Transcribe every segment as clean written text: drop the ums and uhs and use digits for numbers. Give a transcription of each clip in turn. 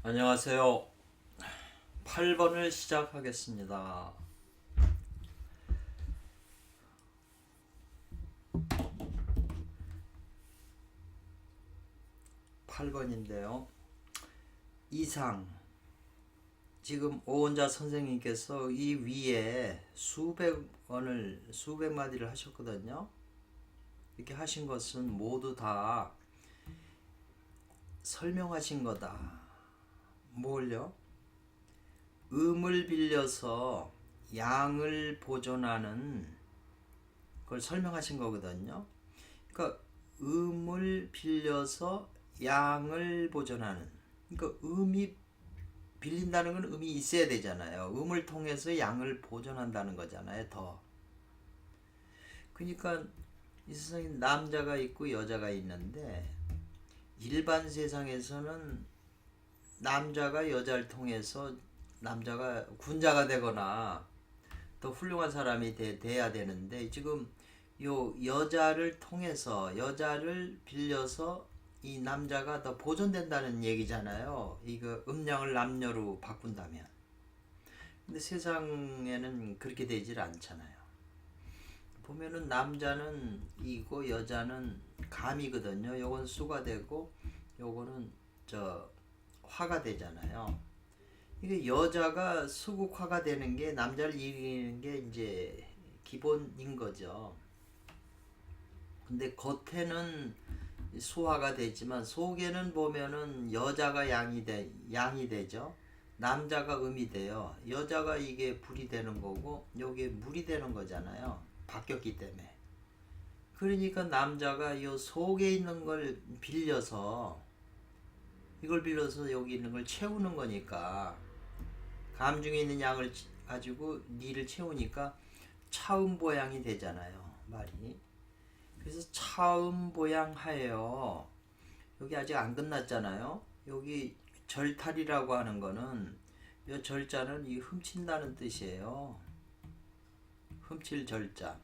안녕하세요. 8번을 시작하겠습니다. 8번인데요. 이상 지금 오은자 선생님께서 이 위에 수백 마디를 하셨거든요. 이렇게 하신 것은 모두 다 설명하신 거다. 뭘요? 음을 빌려서 양을 보존하는 걸 설명하신 거거든요. 그러니까 음을 빌려서 양을 보존하는, 그러니까 음이 빌린다는 건 음이 있어야 되잖아요. 음을 통해서 양을 보존한다는 거잖아요. 더. 그러니까 이 세상에 남자가 있고 여자가 있는데 일반 세상에서는 남자가 여자를 통해서 남자가 군자가 되거나 더 훌륭한 사람이 돼야 되는데, 지금 요 여자를 통해서, 여자를 빌려서 이 남자가 더 보존된다는 얘기잖아요. 이거 음양을 남녀로 바꾼다면. 근데 세상에는 그렇게 되질 않잖아요. 보면은 남자는 이고 여자는 감이거든요. 요건 수가 되고 요거는 화가 되잖아요. 이게 여자가 수국화가 되는 게, 남자를 이기는 게 이제 기본인 거죠. 근데 겉에는 수화가 되지만 속에는 보면은 여자가 양이 되죠. 남자가 음이 돼요. 여자가 이게 불이 되는 거고 여기에 물이 되는 거잖아요. 바뀌었기 때문에. 그러니까 남자가 이 속에 있는 걸 빌려서, 이걸 빌려서 여기 있는 걸 채우는 거니까, 감중에 있는 양을 가지고 니를 채우니까 차음보양이 되잖아요. 말이. 그래서 차음보양하여, 여기 아직 안 끝났잖아요. 여기 절탈이라고 하는 거는, 이 절자는 이 훔친다는 뜻이에요. 훔칠 절자.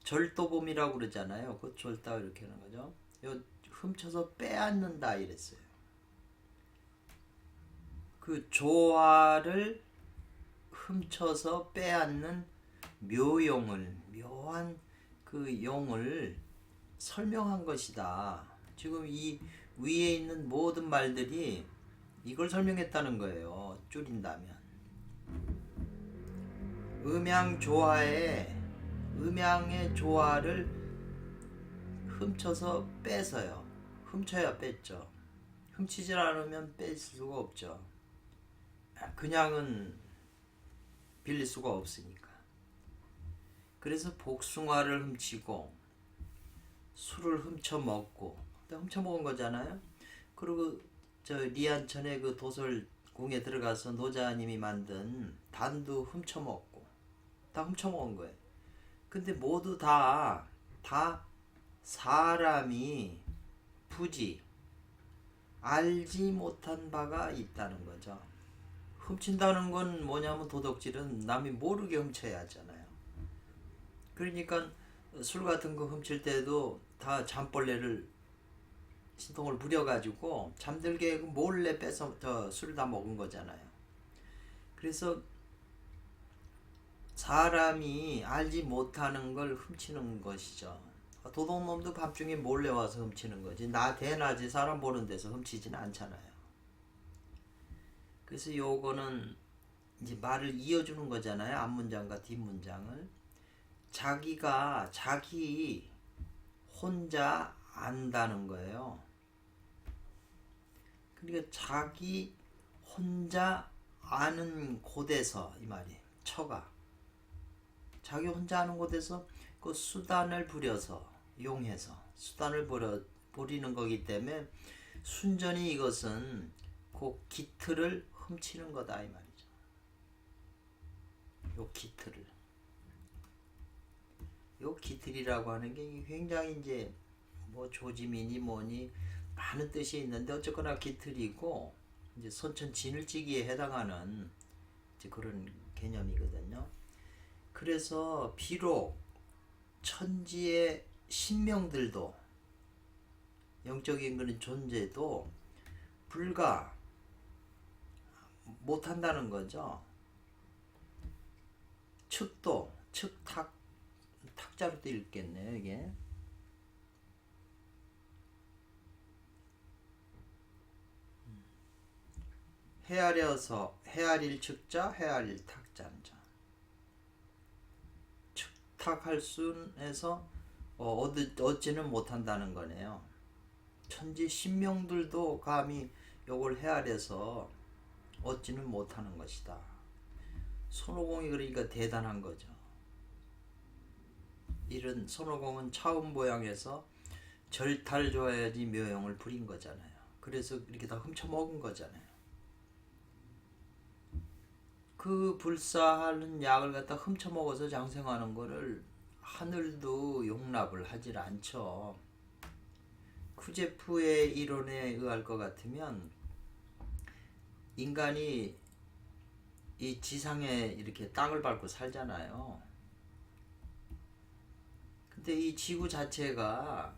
절도범이라고 그러잖아요. 그 절다 이렇게 하는 거죠. 요 훔쳐서 빼앗는다 이랬어요. 그 조화를 훔쳐서 빼앗는 묘한 그 용을 설명한 것이다. 지금 이 위에 있는 모든 말들이 이걸 설명했다는 거예요. 줄인다면. 음양의 조화를 훔쳐서 빼서요. 훔쳐야 뺐죠. 훔치질 않으면 뺄 수가 없죠. 그냥은 빌릴 수가 없으니까. 그래서 복숭아를 훔치고 술을 훔쳐 먹고, 훔쳐 먹은 거잖아요. 그리고 리안천의 그 도솔궁에 들어가서 노자님이 만든 단도 훔쳐 먹고, 다 훔쳐 먹은 거예요. 근데 모두 다 사람이 부지 알지 못한 바가 있다는 거죠. 훔친다는 건 뭐냐면, 도둑질은 남이 모르게 훔쳐야 하잖아요. 그러니까 술 같은 거 훔칠 때도 다 잠벌레를 신통을 부려가지고 잠들게 몰래 빼서 술을 다 먹은 거잖아요. 그래서 사람이 알지 못하는 걸 훔치는 것이죠. 도둑놈도 밤중에 몰래 와서 훔치는 거지, 대낮에 사람 보는 데서 훔치지는 않잖아요. 그래서 요거는 이제 말을 이어주는 거잖아요. 앞문장과 뒷문장을. 자기 혼자 안다는 거예요. 그러니까 자기 혼자 아는 곳에서, 이 말이 처가 자기 혼자 아는 곳에서 그 수단을 부려서, 용해서 수단을 부리는 거기 때문에 순전히 이것은 그 기틀을 훔치는 거다 이 말이죠. 요 기틀이라고 하는 게 굉장히 이제 뭐 조짐이니 뭐니 많은 뜻이 있는데, 어쨌거나 기틀이고 이제 선천 진을찌기에 해당하는 이제 그런 개념이거든요. 그래서 비록 천지의 신명들도, 영적인 그런 존재도 불과 못한다는 거죠. 측도 측탁 탁자로도 읽겠네요 이게. 헤아려서 헤아릴 측자 헤아릴 탁자죠. 측탁할 순에서 얻지는 못한다는 거네요. 천지 신명들도 감히 요걸 헤아려서 얻지는 못하는 것이다. 손오공이 그러니까 대단한 거죠. 이런 손오공은 차음보양에서 절탈 줘야지 묘용을 부린 거잖아요. 그래서 이렇게 다 훔쳐먹은 거잖아요. 그 불사하는 약을 갖다 훔쳐먹어서 장생하는 거를 하늘도 용납을 하질 않죠. 쿠제프의 이론에 의할 것 같으면 인간이 이 지상에 이렇게 땅을 밟고 살잖아요. 근데 이 지구 자체가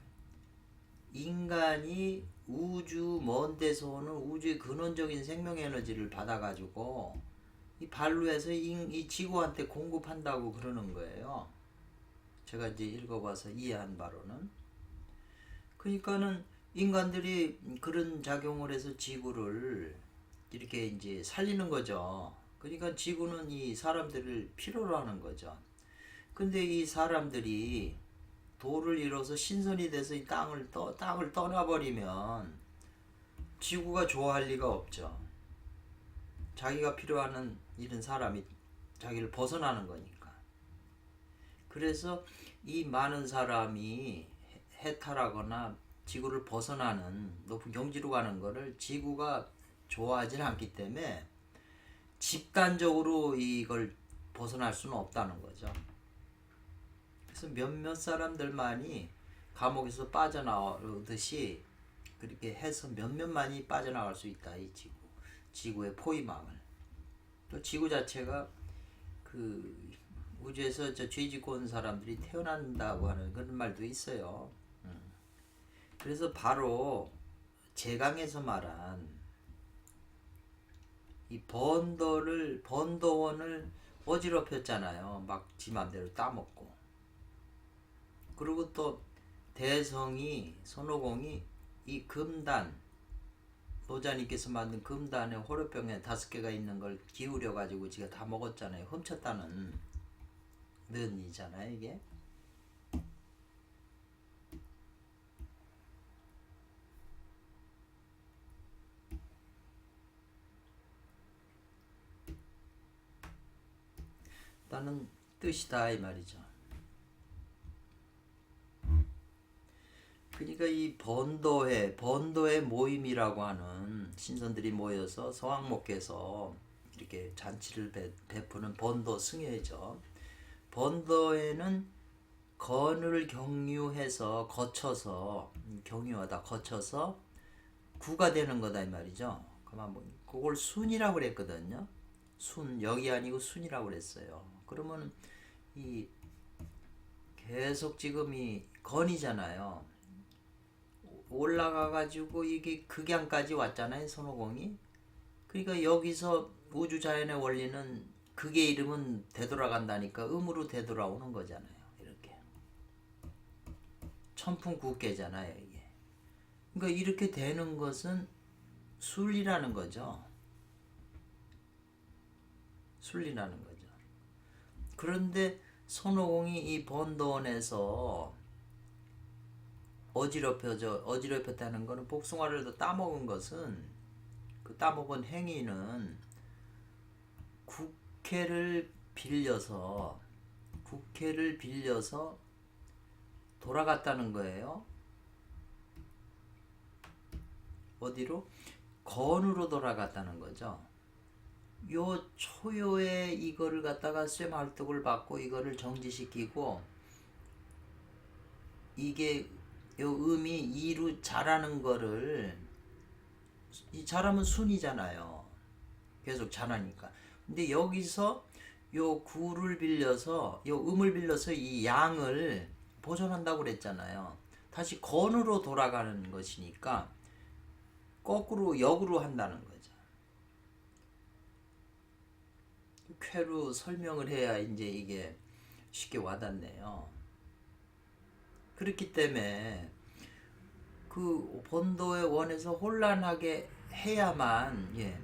인간이 우주 먼 데서 오는 우주의 근원적인 생명 에너지를 받아가지고 이 발로해서 이 지구한테 공급한다고 그러는 거예요. 제가 이제 읽어봐서 이해한 바로는. 그러니까는 인간들이 그런 작용을 해서 지구를 이렇게 이제 살리는 거죠. 그러니까 지구는 이 사람들을 필요로 하는 거죠. 근데 이 사람들이 도를 이뤄서 신선이 돼서 이 땅을 떠나버리면 지구가 좋아할 리가 없죠. 자기가 필요하는 이런 사람이 자기를 벗어나는 거니까. 그래서 이 많은 사람이 해탈하거나 지구를 벗어나는 높은 경지로 가는 거를 지구가 좋아하지는 않기 때문에 집단적으로 이걸 벗어날 수는 없다는 거죠. 그래서 몇몇 사람들만이 감옥에서 빠져나오듯이 그렇게 해서 몇몇만이 빠져나갈 수 있다. 이 지구의 포위망을. 또 지구 자체가 그 우주에서 죄 짓고 온 사람들이 태어난다고 하는 그런 말도 있어요. 그래서 바로 제강에서 말한 이 번도원을 어지럽혔잖아요. 막 지 맘대로 따먹고. 그리고 또 대성이 손오공이 이 금단 노자님께서 만든 금단에 호로병에 5개가 있는 걸 기울여 가지고 지가 다 먹었잖아요. 훔쳤다는 는이잖아요 이게. 라는 뜻이다 이 말이죠. 그러니까 이 번도의 모임이라고 하는 신선들이 모여서 서왕목에서 이렇게 잔치를 베푸는 번도 승회죠. 번도에는 건을 경유해서 거쳐서 경유하다 거쳐서 구가 되는 거다 이 말이죠. 그만 뭐 그걸 순이라고 그랬거든요. 순 여기 아니고 순이라고 그랬어요. 그러면 이 계속 지금 이 건이잖아요. 올라가 가지고 이게 극양까지 왔잖아요 손오공이. 그러니까 여기서 우주 자연의 원리는 극의 이름은 되돌아간다니까 음으로 되돌아오는 거잖아요. 이렇게 천풍국계잖아요 이게. 그러니까 이렇게 되는 것은 순리라는 거죠. 순리라는 거죠. 그런데 손오공이 이 번도원에서 어지럽혔다는 것은 복숭아를 더 따먹은 것은 그 따먹은 행위는 국회를 빌려서 돌아갔다는 거예요. 어디로? 건으로 돌아갔다는 거죠. 요 초요에 이거를 갖다가 쇠말뚝을 받고 이거를 정지시키고 이게 요 음이 이루 잘하는 거를 이 잘하면 순이잖아요. 계속 잘하니까. 근데 여기서 요 구를 빌려서 요 음을 빌려서 이 양을 보존한다고 그랬잖아요. 다시 건으로 돌아가는 것이니까 거꾸로 역으로 한다는 거죠. 쾌로 설명을 해야 이제 이게 쉽게 와닿네요. 그렇기 때문에 그 본도의 원에서 혼란하게 해야만, 예,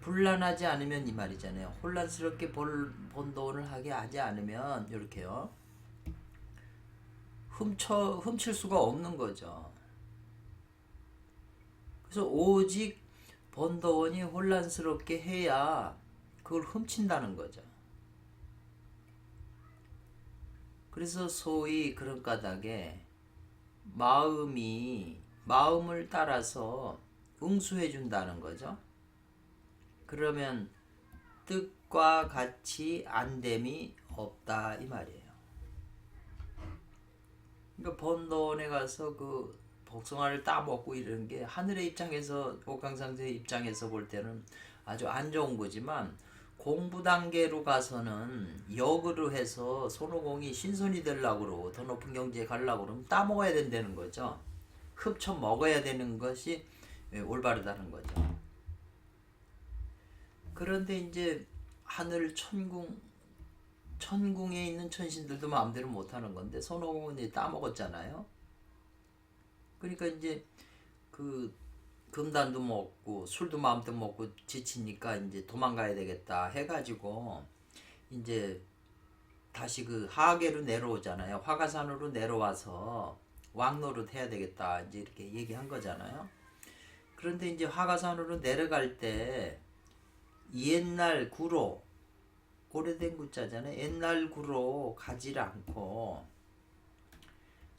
불란하지 않으면 이 말이잖아요. 혼란스럽게 본도를 하게 하지 않으면 이렇게요. 훔칠 수가 없는 거죠. 그래서 오직 본도원이 혼란스럽게 해야 그걸 훔친다는 거죠. 그래서 소위 그런 까닭에 마음을 따라서 응수해 준다는 거죠. 그러면 뜻과 같이 안됨이 없다 이 말이에요. 그러니까 본도원에 가서 그 복숭아를 따먹고 이러는 게 하늘의 입장에서, 옥강상제의 입장에서 볼 때는 아주 안 좋은 거지만, 공부 단계로 가서는 역으로 해서 손오공이 신선이 되려고 더 높은 경지에 가려고 그러면 따먹어야 된다는 거죠. 흡쳐 먹어야 되는 것이 올바르다는 거죠. 그런데 이제 하늘 천궁에 있는 천신들도 마음대로 못하는 건데 손오공은 이제 따먹었잖아요. 그러니까 이제 그 금단도 먹고 술도 마음대로 먹고 지치니까 이제 도망가야 되겠다 해가지고 이제 다시 그 하계로 내려오잖아요. 화가산으로 내려와서 왕노릇 해야 되겠다 이제 이렇게 얘기한 거잖아요. 그런데 이제 화가산으로 내려갈 때 옛날 구로, 오래된 구자잖아요. 옛날 구로 가지를 않고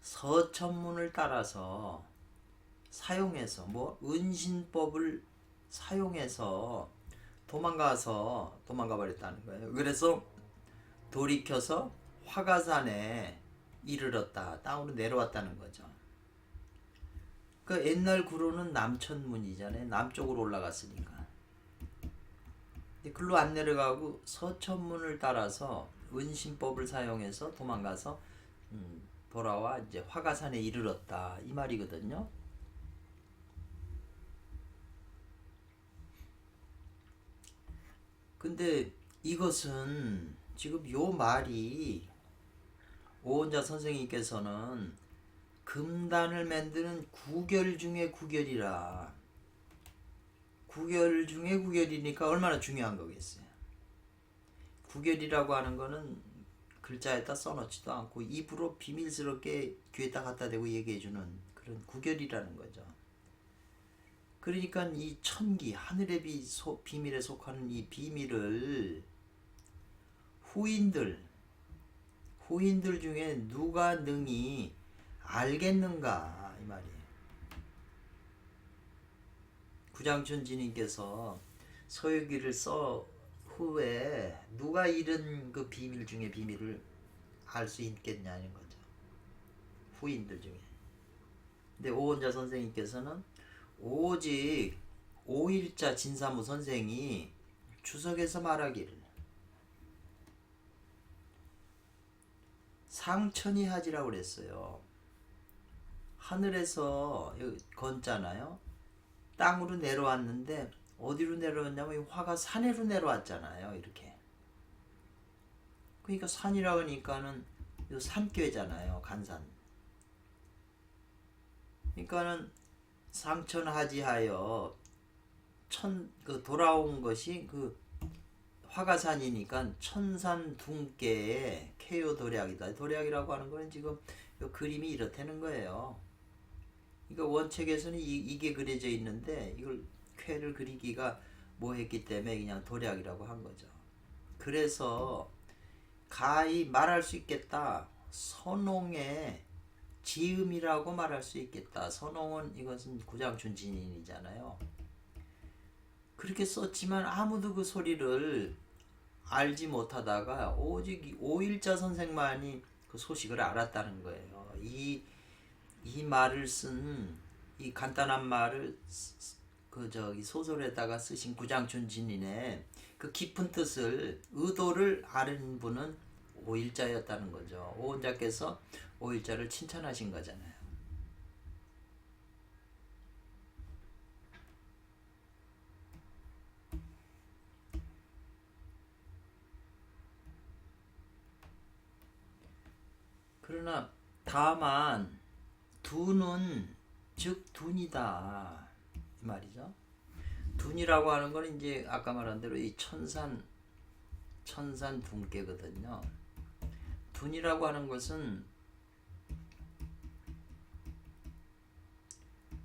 서천문을 따라서 사용해서, 은신법을 사용해서 도망가 버렸다는 거예요. 그래서 돌이켜서 화가산에 이르렀다, 땅으로 내려왔다는 거죠. 그 옛날 구로는 남천문이잖아요. 남쪽으로 올라갔으니까. 글로 안 내려가고 서천문을 따라서 은신법을 사용해서 도망가서 돌아와 이제 화가산에 이르렀다 이 말이거든요. 근데 이것은 지금 요 말이 오원자 선생님께서는 금단을 만드는 구결 중에 구결이라, 구결 중에 구결이니까 얼마나 중요한 거겠어요. 구결이라고 하는 거는 글자에다 써놓지도 않고 입으로 비밀스럽게 귀에다 갖다 대고 얘기해주는 그런 구결이라는 거죠. 그러니까 이 천기, 하늘의 비밀에 속하는 이 비밀을 후인들 중에 누가 능히 알겠는가 이 말이에요. 구장천지님께서 서유기를 써 후에 누가 이런 그 비밀 중에 비밀을 알 수 있겠냐는 거죠. 후인들 중에. 근데 오원자 선생님께서는 오직 오일자 진사무 선생이 주석에서 말하기를 상천이 하지라고 그랬어요. 하늘에서 건잖아요. 땅으로 내려왔는데 어디로 내려왔냐면 화가 산으로 내려왔잖아요. 이렇게. 그러니까 산이라고 하니까는 산괴잖아요. 간산. 그러니까는 상천하지하여 돌아온 것이 그 화가산이니까 천산둥계의 쾌요도략이다. 도략이라고 하는 거는 지금 그림이 이렇다는 거예요. 그러니까 원책에서는 이게 그려져 있는데 이걸 쾌를 그리기가 뭐했기 때문에 그냥 도략이라고 한 거죠. 그래서 가히 말할 수 있겠다. 선홍의 지음이라고 말할 수 있겠다. 선홍은 이것은 구장춘진인이잖아요. 그렇게 썼지만 아무도 그 소리를 알지 못하다가 오직 오일자 선생만이 그 소식을 알았다는 거예요. 이 말을 쓴, 이 간단한 말을 소설에다가 쓰신 구장춘진인의 그 깊은 뜻을, 의도를 아는 분은 오일자였다는 거죠. 오원자께서 오일자를 칭찬하신 거잖아요. 그러나 다만 둔은 즉 둔이다 이 말이죠. 둔이라고 하는 건 이제 아까 말한 대로 이 천산 둔께거든요. 둔이라고 하는 것은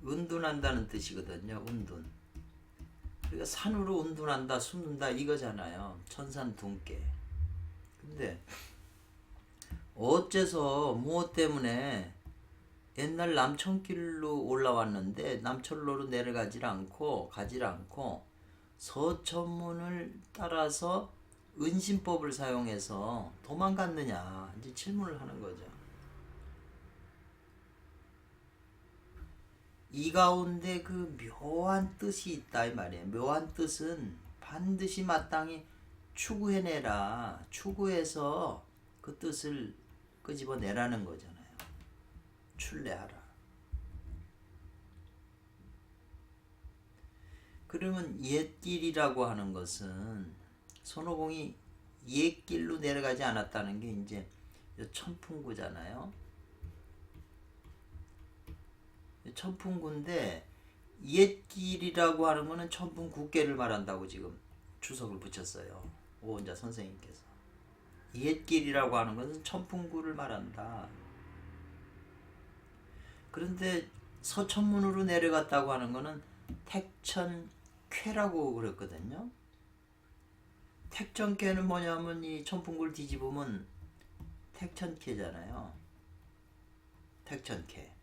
은둔한다는 뜻이거든요. 은둔. 그러니까 산으로 은둔한다, 숨는다 이거잖아요. 천산 둔께. 근데 어째서 무엇 때문에 옛날 남천길로 올라왔는데 남천로로 내려가질 않고 가질 않고 서천문을 따라서 은신법을 사용해서 도망갔느냐 이제 질문을 하는 거죠. 이 가운데 그 묘한 뜻이 있다 이 말이에요. 묘한 뜻은 반드시 마땅히 추구해내라. 추구해서 그 뜻을 끄집어내라는 거잖아요. 출래하라. 그러면 옛길이라고 하는 것은 손오공이 옛길로 내려가지 않았다는 게 이제 천풍구잖아요. 천풍구인데 옛길이라고 하는 거는 천풍국계를 말한다고 지금 주석을 붙였어요. 오원자 선생님께서. 옛길이라고 하는 것은 천풍구를 말한다. 그런데 서천문으로 내려갔다고 하는 거는 택천쾌라고 그랬거든요. 택천쾌는 뭐냐면 이 천풍구를 뒤집으면 택천쾌잖아요. 택천쾌.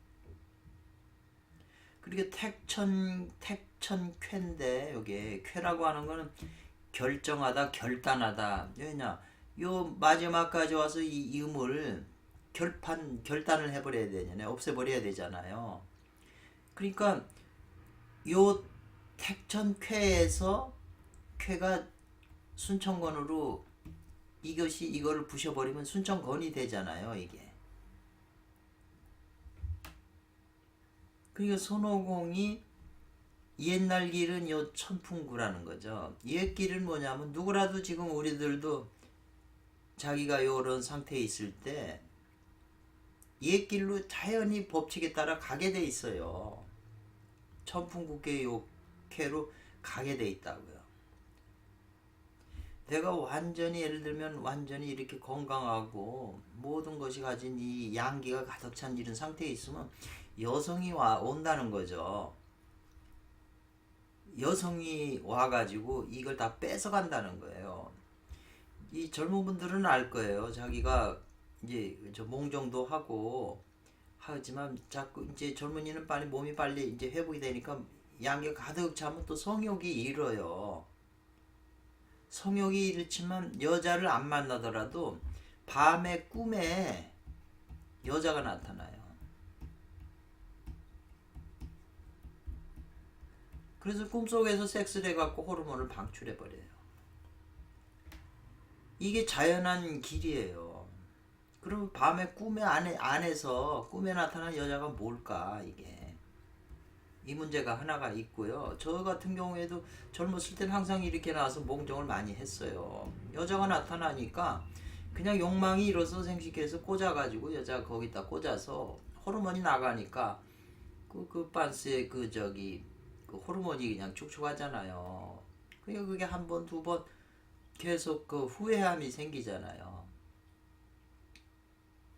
그리고 택천쾌인데 여기 쾌라고 하는 거는 결정하다, 결단하다. 왜냐? 요 마지막까지 와서 이 음을 결단을 해버려야 되잖아요. 없애버려야 되잖아요. 그러니까 요 택천쾌에서 쾌가 순천건으로 이거를 부셔버리면 순천건이 되잖아요. 이게. 그러니까 손오공이 옛날 길은 요 천풍구라는 거죠. 옛 길은 뭐냐면 누구라도 지금 우리들도 자기가 요런 상태에 있을 때 옛 길로 자연히 법칙에 따라 가게 돼 있어요. 천풍국계 요 쾌로 가게 돼 있다고요. 내가 완전히 예를 들면 완전히 이렇게 건강하고 모든 것이 가진 이 양기가 가득 찬 이런 상태에 있으면 여성이 온다는 거죠. 여성이 와가지고 이걸 다 뺏어간다는 거예요. 이 젊은 분들은 알 거예요. 자기가 이제 저 몽정도 하고 하지만 자꾸 이제 젊은이는 몸이 빨리 이제 회복이 되니까 양기가 가득 차면 또 성욕이 일어요. 성욕이 일지만 여자를 안 만나더라도 밤에 꿈에 여자가 나타나요. 그래서 꿈속에서 섹스를 해갖고 호르몬을 방출해버려요. 이게 자연한 길이에요. 그럼 밤에 꿈에 안에서 꿈에 나타난 여자가 뭘까 이게. 이 문제가 하나가 있고요. 저 같은 경우에도 젊었을 때는 항상 이렇게 나와서 몽정을 많이 했어요. 여자가 나타나니까 그냥 욕망이 일어서 생식해서 꽂아가지고 여자 거기다 꽂아서 호르몬이 나가니까 그 빤스에 그 호르몬이 그냥 축축하잖아요. 그러니까 그게 한 번, 두 번 계속 그 후회함이 생기잖아요.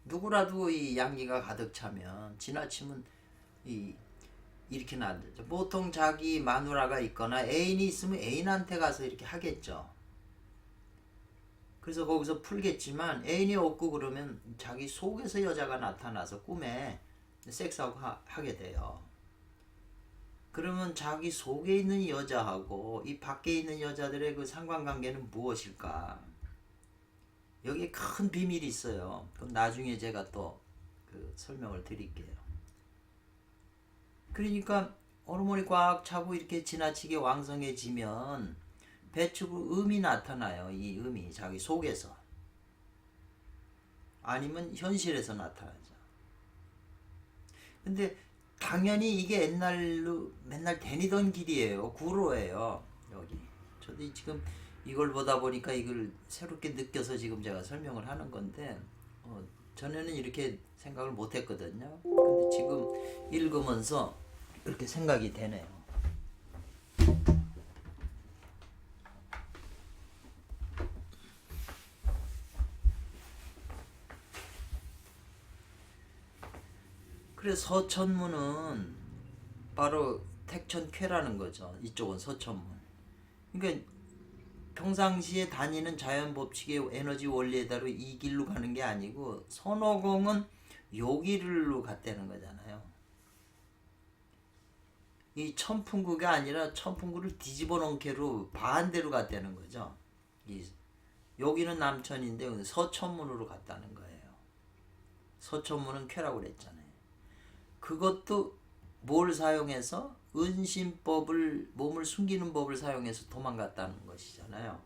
누구라도 이 양기가 가득 차면 지나치면 이렇게는 안 되죠. 보통 자기 마누라가 있거나 애인이 있으면 애인한테 가서 이렇게 하겠죠. 그래서 거기서 풀겠지만 애인이 없고 그러면 자기 속에서 여자가 나타나서 꿈에 섹스하고 하게 돼요. 그러면 자기 속에 있는 여자하고 이 밖에 있는 여자들의 그 상관관계는 무엇일까? 여기에 큰 비밀이 있어요. 그럼 나중에 제가 또 그 설명을 드릴게요. 그러니까 호르몬이 꽉 차고 이렇게 지나치게 왕성해지면 배축 음이 나타나요. 이 음이 자기 속에서. 아니면 현실에서 나타나죠. 근데 당연히 이게 옛날로 맨날 다니던 길이에요. 구로예요. 여기. 저도 지금 이걸 보다 보니까 이걸 새롭게 느껴서 지금 제가 설명을 하는 건데 전에는 이렇게 생각을 못 했거든요. 근데 지금 읽으면서 이렇게 생각이 되네요. 그래서 서천문은 바로 택천쾌라는 거죠. 이쪽은 서천문. 그러니까 평상시에 다니는 자연 법칙의 에너지 원리에 따라 이 길로 가는 게 아니고 선호공은 요 길로 갔다는 거잖아요. 이 천풍구가 아니라 천풍구를 뒤집어 놓은 캐로 반대로 갔다는 거죠. 여기는 남천인데 서천문으로 갔다는 거예요. 서천문은 쾌라고 그랬잖아요. 그것도 뭘 사용해서 은신법을 몸을 숨기는 법을 사용해서 도망갔다는 것이잖아요.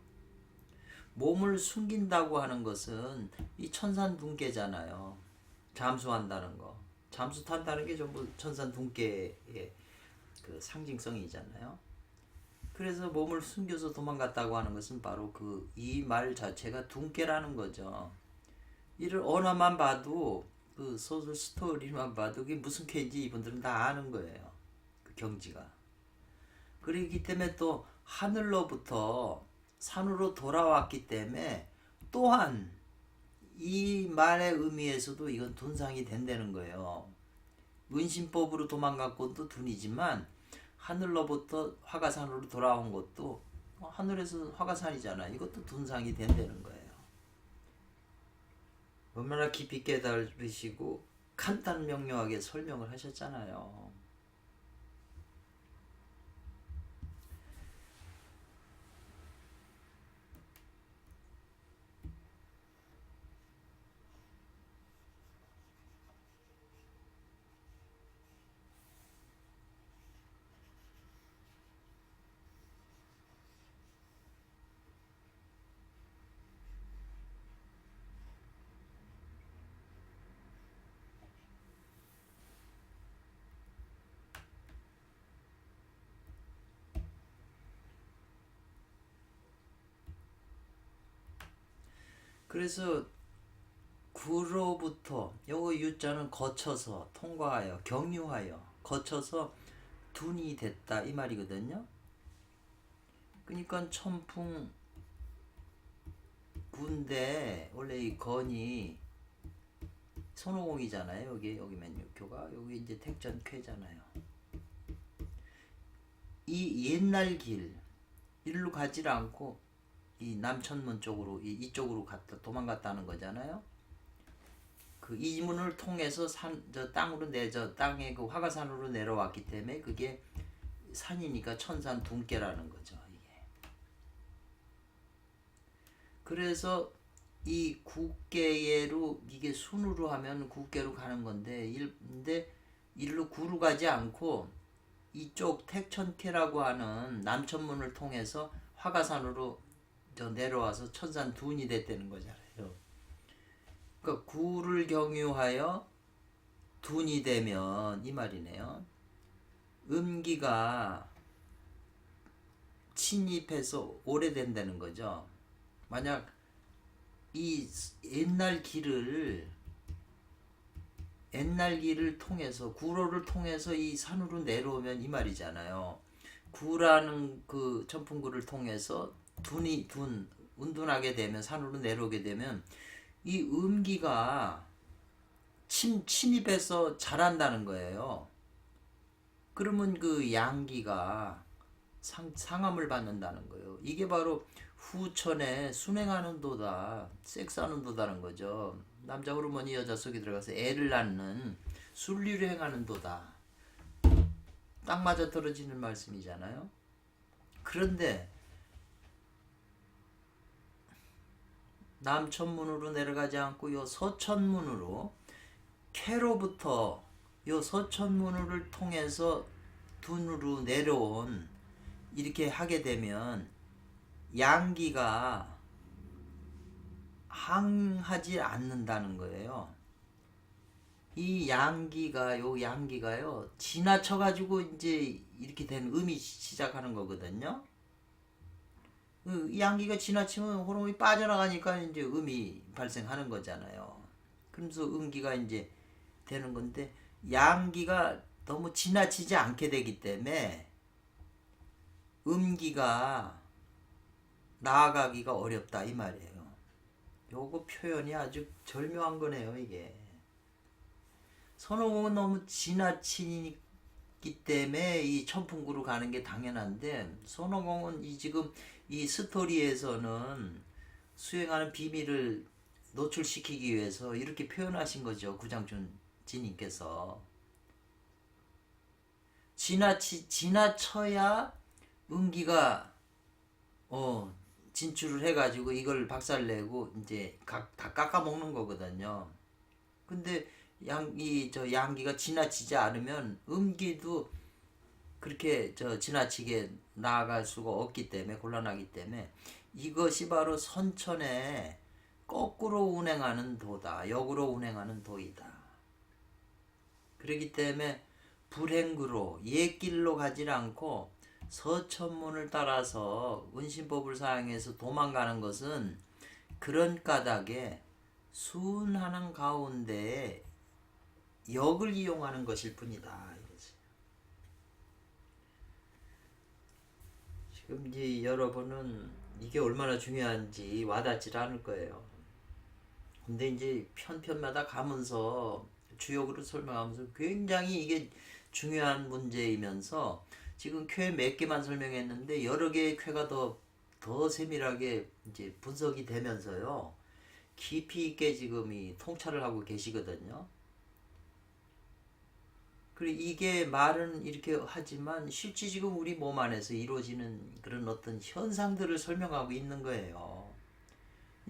몸을 숨긴다고 하는 것은 이 천산둔계잖아요. 잠수한다는 거. 잠수 탄다는 게 전부 천산둔계의 그 상징성이잖아요. 그래서 몸을 숨겨서 도망갔다고 하는 것은 바로 그 이 말 자체가 둔계라는 거죠. 이를 언어만 봐도 그 소설 스토리만 봐도 그게 무슨 쾌인지 이분들은 다 아는 거예요. 그 경지가. 그렇기 때문에 또 하늘로부터 산으로 돌아왔기 때문에 또한 이 말의 의미에서도 이건 둔상이 된다는 거예요. 은신법으로 도망갔고도 둔이지만 하늘로부터 화가산으로 돌아온 것도 하늘에서 화가산이잖아. 이것도 둔상이 된다는 거예요. 얼마나 깊이 깨달으시고 간단 명료하게 설명을 하셨잖아요. 그래서 구로부터 요거 유자는 거쳐서 통과하여 경유하여 거쳐서 둔이 됐다 이 말이거든요. 그러니까 천풍 군대 원래 이 건이 손오공이잖아요. 여기 맨유교가 여기 이제 택전쾌잖아요. 이 옛날 길 일로 가지를 않고 이 남천문 쪽으로 이쪽으로 갔다 도망갔다는 거잖아요. 그 이문을 통해서 저 땅으로 저 땅에 그 화가산으로 내려왔기 때문에 그게 산이니까 천산 둔계라는 거죠. 이게. 그래서 이 국계로 이게 순으로 하면 국계로 가는 건데 근데 일로 구로 가지 않고 이쪽 택천캐라고 하는 남천문을 통해서 화가산으로 저 내려와서 천산 둔이 됐다는 거잖아요. 그러니까 구를 경유하여 둔이 되면 이 말이네요. 음기가 침입해서 오래된다는 거죠. 만약 이 옛날 길을 통해서 구로를 통해서 이 산으로 내려오면 이 말이잖아요. 구라는 그 천풍구를 통해서 운둔하게 되면 산으로 내려오게 되면 이 음기가 침입해서 자란다는 거예요. 그러면 그 양기가 상함을 받는다는 거예요. 이게 바로 후천에 순행하는 도다, 섹스하는 도다는 거죠. 남자 호르몬이 여자 속에 들어가서 애를 낳는 순리를 행하는 도다. 딱 맞아 떨어지는 말씀이잖아요. 그런데 남천문으로 내려가지 않고 요 서천문으로 캐로부터 요 서천문을 통해서 둔으로 내려온 이렇게 하게 되면 양기가 항하지 않는다는 거예요. 이 양기가요 지나쳐 가지고 이제 이렇게 된 음이 시작하는 거거든요. 이 양기가 지나치면 호르몬이 빠져나가니까 이제 음이 발생하는 거잖아요. 그러면서 음기가 이제 되는 건데, 양기가 너무 지나치지 않게 되기 때문에 음기가 나아가기가 어렵다 이 말이에요. 요거 표현이 아주 절묘한 거네요, 이게. 손오공은 너무 지나치기 때문에 이 천풍구로 가는 게 당연한데, 손오공은 이 지금 이 스토리에서는 수행하는 비밀을 노출시키기 위해서 이렇게 표현하신 거죠. 구장춘 지님께서. 지나쳐야 음기가 진출을 해가지고 이걸 박살내고 이제 다 깎아 먹는 거거든요. 근데 양기가 지나치지 않으면 음기도 그렇게 지나치게 나아갈 수가 없기 때문에, 곤란하기 때문에, 이것이 바로 선천에 거꾸로 운행하는 도다. 역으로 운행하는 도이다. 그렇기 때문에 불행구로 옛길로 가지 않고 서천문을 따라서 은신법을 사용해서 도망가는 것은 그런 까닭에 순하는 가운데 역을 이용하는 것일 뿐이다. 지금 이제 여러분은 이게 얼마나 중요한지 와닿질 않을 거예요. 근데 이제 편편마다 가면서 주역으로 설명하면서 굉장히 이게 중요한 문제이면서, 지금 쾌 몇 개만 설명했는데 여러 개의 쾌가 더 세밀하게 이제 분석이 되면서요, 깊이 있게 지금 이 통찰을 하고 계시거든요. 그리고 이게 말은 이렇게 하지만 실제 지금 우리 몸 안에서 이루어지는 그런 어떤 현상들을 설명하고 있는 거예요.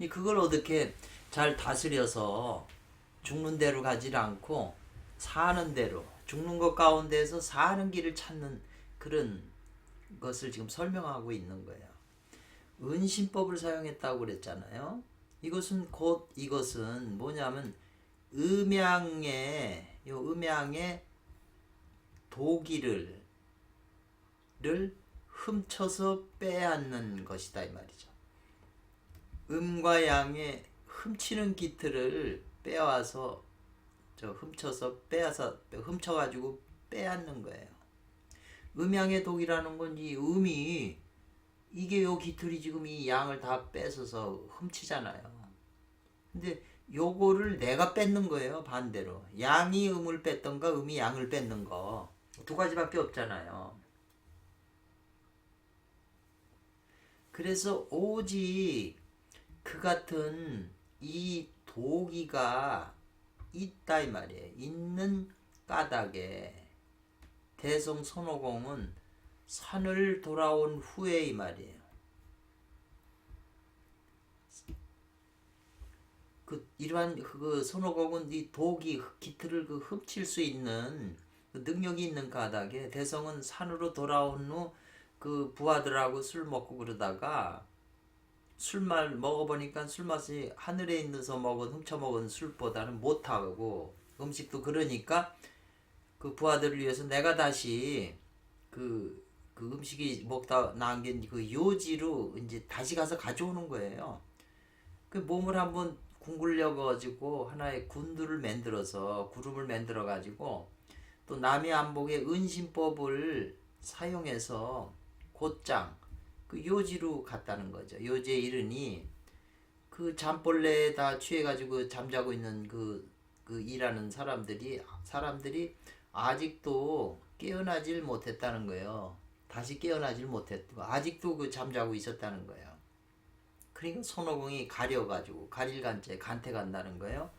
그걸 어떻게 잘 다스려서 죽는 대로 가지 않고 사는 대로, 죽는 것 가운데서 사는 길을 찾는 그런 것을 지금 설명하고 있는 거예요. 은신법을 사용했다고 그랬잖아요. 이것은 뭐냐면 음양의 도기를 훔쳐서 빼앗는 것이다 이 말이죠. 음과 양의 훔치는 기틀을 빼와서 훔쳐가지고 빼앗는 거예요. 음양의 독이라는 건 이 음이, 이게 요 기틀이 지금 이 양을 다 뺏어서 훔치잖아요. 근데 요거를 내가 뺏는 거예요. 반대로 양이 음을 뺏던가 음이 양을 뺏는 거, 두 가지밖에 없잖아요. 그래서 오직 그 같은 이 도기가 있다 이 말이에요. 있는 까닭에 대성 손오공은 산을 돌아온 후에 이 말이에요. 이러한 손오공은 이 도기 기틀을 훔칠 수 있는 능력이 있는 까닭에 대성은 산으로 돌아온 후 부하들하고 술 먹고 그러다가 술만 먹어보니까 술맛이 하늘에 있는서 훔쳐먹은 술보다는 못하고, 음식도 그러니까 그 부하들을 위해서 내가 다시 그 음식이 먹다 남긴 그 요지로 이제 다시 가서 가져오는 거예요. 그 몸을 한번 궁굴려 가지고 하나의 군두를 만들어서 구름을 만들어 가지고 또 남의 안복의 은신법을 사용해서 곧장 요지로 갔다는 거죠. 요지에 이르니 그 잠벌레에 다 취해가지고 잠자고 있는 일하는 사람들이 아직도 깨어나질 못했다는 거예요. 다시 깨어나질 못했고 아직도 잠자고 있었다는 거예요. 그러니까 손오공이 가려가지고 가릴간째 간태 간다는 거예요.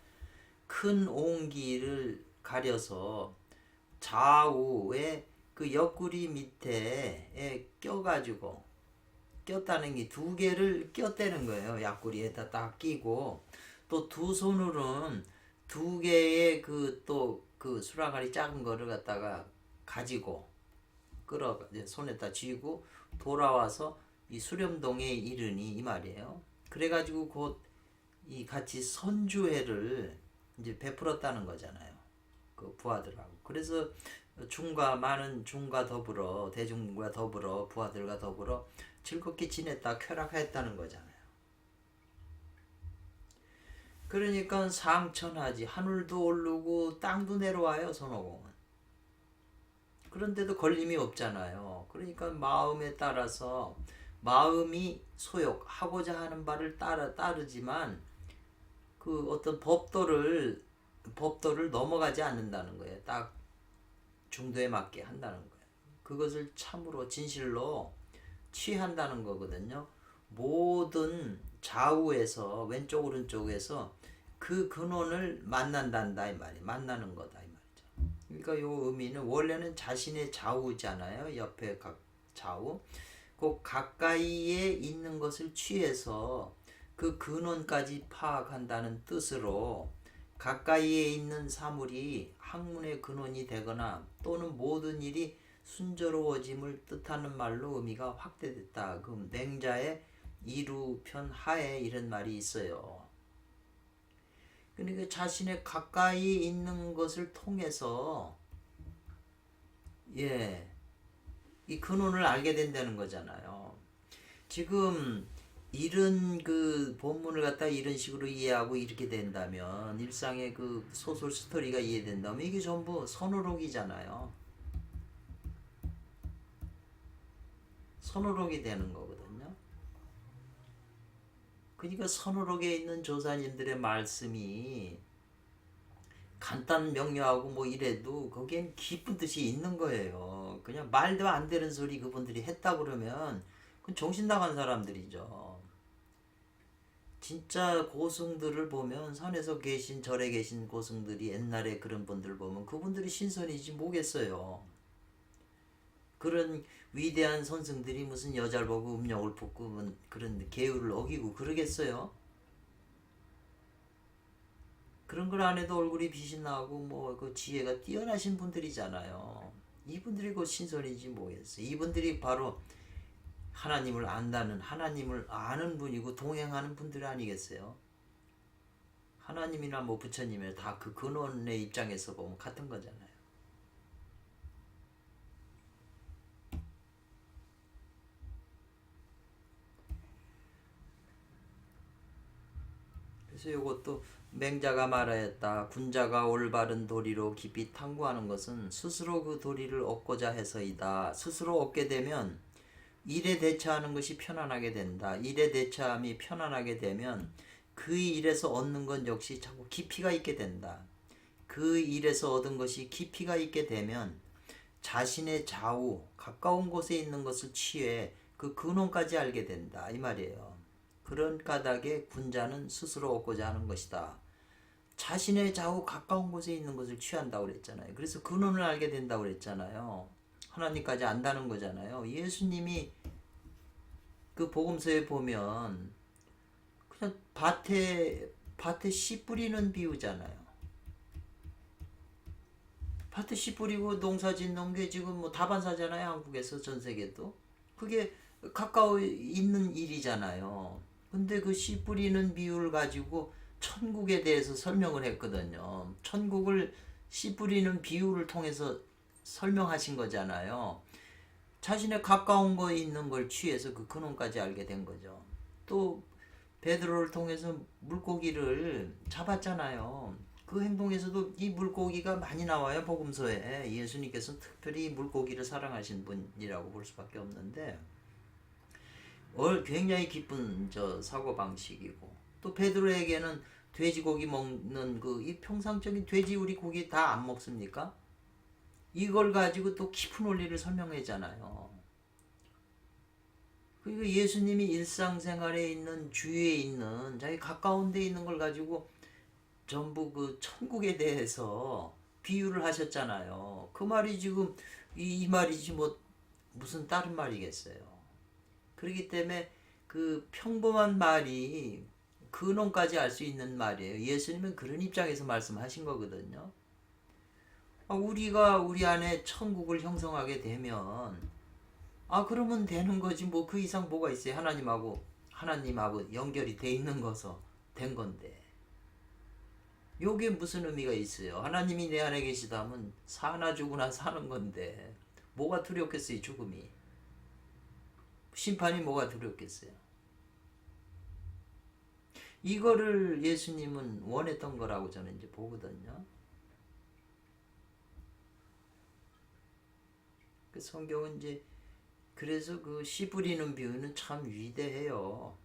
큰 옹기를 가려서 좌우에 옆구리 밑에 꼈다는 게 두 개를 꼈다는 거예요. 옆구리에다 딱 끼고, 또 두 손으로는 두 개의 수라가리 작은 거를 갖다가 가지고 손에다 쥐고 돌아와서 이 수렴동에 이르니 이 말이에요. 그래가지고 곧 이 같이 선주회를 이제 베풀었다는 거잖아요. 그 부하들하고. 그래서 많은 중과 더불어, 대중과 더불어, 부하들과 더불어 즐겁게 지냈다 쾌락했다는 거잖아요. 그러니까 상천하지. 하늘도 오르고 땅도 내려와요, 손오공은. 그런데도 걸림이 없잖아요. 그러니까 마음에 따라서 마음이 소욕하고자 하는 바를 따르지만 그 어떤 법도를 넘어가지 않는다는 거예요. 딱 중도에 맞게 한다는 거예요. 그것을 참으로 진실로 취한다는 거거든요. 모든 좌우에서 왼쪽 오른쪽에서 그 근원을 만난단다 이 말이 만나는 거다 이 말이죠. 그러니까 요 의미는 원래는 자신의 좌우잖아요. 옆에 각 좌우 그 가까이에 있는 것을 취해서 그 근원까지 파악한다는 뜻으로 가까이에 있는 사물이 학문의 근원이 되거나 또는 모든 일이 순조로워짐을 뜻하는 말로 의미가 확대됐다. 그 맹자의 이루편 하에 이런 말이 있어요. 그러니까 자신의 가까이 있는 것을 통해서 이 근원을 알게 된다는 거잖아요. 지금 이런 그 본문을 갖다 이런 식으로 이해하고 이렇게 된다면 일상의 그 소설 스토리가 이해된다면 이게 전부 선호록이잖아요. 선호록이 되는 거거든요. 그러니까 선호록에 있는 조사님들의 말씀이 간단 명료하고 뭐 이래도 거기엔 깊은 뜻이 있는 거예요. 그냥 말도 안 되는 소리 그분들이 했다 그러면 그건 정신 나간 사람들이죠. 진짜 고승들을 보면 산에서 계신 절에 계신 고승들이 옛날에 그런 분들 보면 그분들이 신선이지 뭐겠어요. 그런 위대한 선생들이 무슨 여자를 보고 음력을 뽑고 그런 계율을 어기고 그러겠어요? 그런 걸 안 해도 얼굴이 빛이 나고 뭐 그 지혜가 뛰어나신 분들이잖아요. 이분들이 그 신선이지 뭐겠어요. 이분들이 바로 하나님을 안다는 하나님을 아는 분이고 동행하는 분들 아니겠어요? 하나님이나 뭐 부처님이나 다 그 근원의 입장에서 보면 같은 거잖아요. 그래서 이것도 맹자가 말하였다. 군자가 올바른 도리로 깊이 탐구하는 것은 스스로 그 도리를 얻고자 해서이다. 스스로 얻게 되면 일에 대처하는 것이 편안하게 된다. 일에 대처함이 편안하게 되면 그 일에서 얻는 건 역시 자꾸 깊이가 있게 된다. 그 일에서 얻은 것이 깊이가 있게 되면 자신의 좌우 가까운 곳에 있는 것을 취해 그 근원까지 알게 된다. 이 말이에요. 그런 까닭에 군자는 스스로 얻고자 하는 것이다. 자신의 좌우 가까운 곳에 있는 것을 취한다고 그랬잖아요. 그래서 근원을 알게 된다고 그랬잖아요. 하나님까지 안다는 거잖아요. 예수님이 그 복음서에 보면 그냥 밭에 씨 뿌리는 비유잖아요. 밭에 씨 뿌리고 농사 짓는 게 지금 뭐 다반사잖아요. 한국에서 전 세계도. 그게 가까워 있는 일이잖아요. 근데 그 씨 뿌리는 비유를 가지고 천국에 대해서 설명을 했거든요. 천국을 씨 뿌리는 비유를 통해서 설명하신 거잖아요. 자신의 가까운 거에 있는 걸 취해서 그 근원까지 알게 된 거죠. 또 베드로를 통해서 물고기를 잡았잖아요. 그 행동에서도 이 물고기가 많이 나와요. 복음서에 예수님께서는 특별히 물고기를 사랑하신 분이라고 볼 수밖에 없는데 굉장히 깊은 사고방식이고 또 베드로에게는 돼지고기 먹는 이 평상적인 돼지 우리 고기 다 안 먹습니까? 이걸 가지고 또 깊은 원리를 설명하잖아요. 그리고 예수님이 일상생활에 있는 주위에 있는 자기 가까운 데 있는 걸 가지고 전부 그 천국에 대해서 비유를 하셨잖아요. 그 말이 지금 이 말이지 뭐 무슨 다른 말이겠어요. 그렇기 때문에 그 평범한 말이 근원까지 알 수 있는 말이에요. 예수님은 그런 입장에서 말씀하신 거거든요. 우리가 우리 안에 천국을 형성하게 되면 그러면 되는 거지 뭐 그 이상 뭐가 있어요. 하나님하고 연결이 돼 있는 거서 된 건데 요게 무슨 의미가 있어요. 하나님이 내 안에 계시다면 사나 죽으나 사는 건데 뭐가 두렵겠어요. 죽음이 심판이 뭐가 두렵겠어요. 이거를 예수님은 원했던 거라고 저는 이제 보거든요. 그 성경은 이제 그래서 그 씨 뿌리는 비유는 참 위대해요.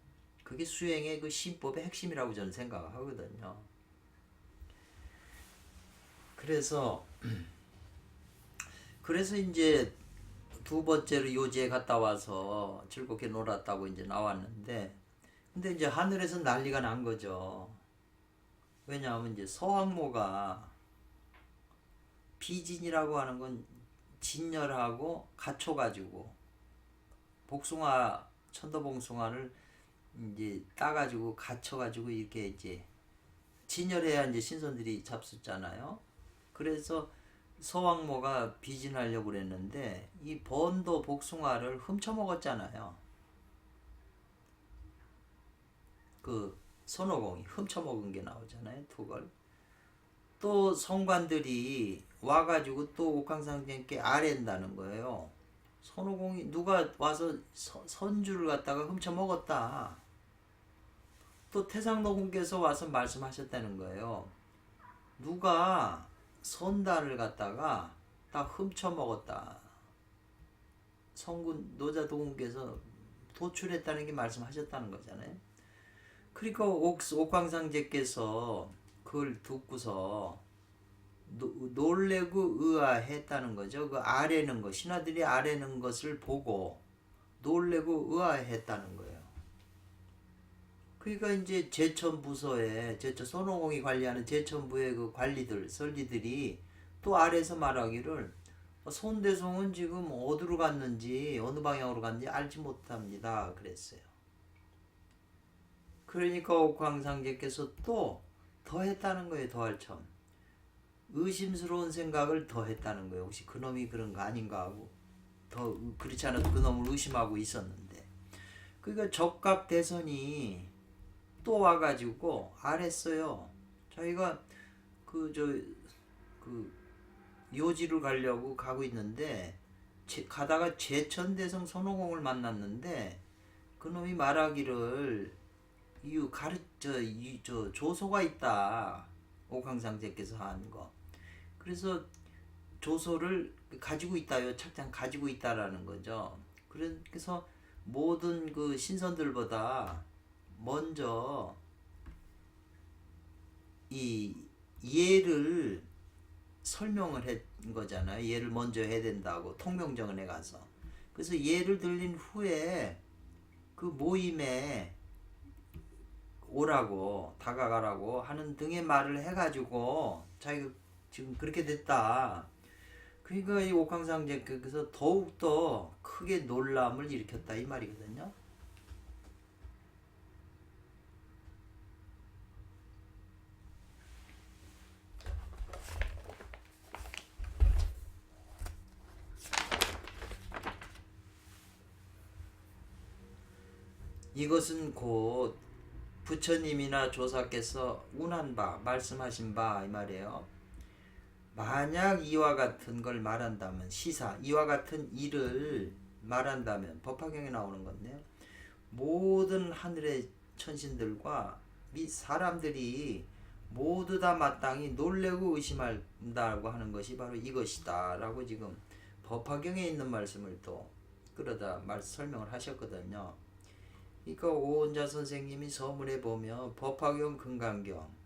그게 수행의 그 신법의 핵심이라고 저는 생각하거든요. 그래서 이제 두 번째로 요지에 갔다 와서 즐겁게 놀았다고 이제 나왔는데, 근데 이제 하늘에서 난리가 난 거죠. 왜냐하면 이제 서왕모가 비진이라고 하는 건 진열하고 갖춰가지고 복숭아 천도복숭아를 이제 따가지고 갖춰가지고 이렇게 이제 진열해야 이제 신선들이 잡숫잖아요. 그래서 서왕모가 비진하려고 그랬는데 이 번도 복숭아를 훔쳐 먹었잖아요. 그 손오공이 훔쳐 먹은 게 나오잖아요. 두걸. 또 성관들이 와가지고 또 옥황상제님께 아뢰는다는 거예요. 손오공이 누가 와서 선주를 갖다가 훔쳐 먹었다. 또 태상노공께서 와서 말씀하셨다는 거예요. 누가 선단을 갖다가 다 훔쳐 먹었다. 성군 노자도공께서 도출했다는 게 말씀하셨다는 거잖아요. 그러니까 옥황상제께서 그걸 듣고서 놀래고 의아했다는 거죠. 그 아뢰는 것, 신하들이 아뢰는 것을 보고 놀래고 의아했다는 거예요. 그러니까 이제 제천부서에 손오공이 관리하는 제천부의 그 관리들, 설리들이 또 아래서 말하기를 손대송은 지금 어디로 갔는지 어느 방향으로 갔는지 알지 못합니다. 그랬어요. 그러니까 옥황상제께서 또 더했다는 거예요. 더할 점. 의심스러운 생각을 더했다는 거예요. 혹시 그놈이 그런 거 아닌가 하고 더 그렇지 않아도 그놈을 의심하고 있었는데, 그러니까 적각대선이 또 와가지고 아랬어요. 자기가 그 요지를 가려고 가고 있는데 가다가 제천대성 손오공을 만났는데 그놈이 말하기를 조소가 있다. 옥황상제께서 한 거. 그래서 조소를 가지고 있다요. 착장 가지고 있다라는 거죠. 그래서 모든 그 신선들보다 먼저 이 예를 설명을 한 거잖아요. 예를 먼저 해야 된다고 통명정원에 가서. 그래서 예를 들린 후에 그 모임에 오라고 다가가라고 하는 등의 말을 해가지고 자기가 지금 그렇게 됐다. 그러니까 이 옥황상제께서 더욱더 크게 놀람을 일으켰다 이 말이거든요. 이것은 곧 부처님이나 조사께서 운한 바, 말씀하신 바 이 말이에요. 만약 이와 같은 걸 말한다면, 시사, 이와 같은 일을 말한다면, 법화경에 나오는 건데요. 모든 하늘의 천신들과 및 사람들이 모두 다 마땅히 놀래고 의심한다고 하는 것이 바로 이것이다 라고 지금 법화경에 있는 말씀을 또 끌어다 설명을 하셨거든요. 그러니까 오은자 선생님이 서문에 보면 법화경 금강경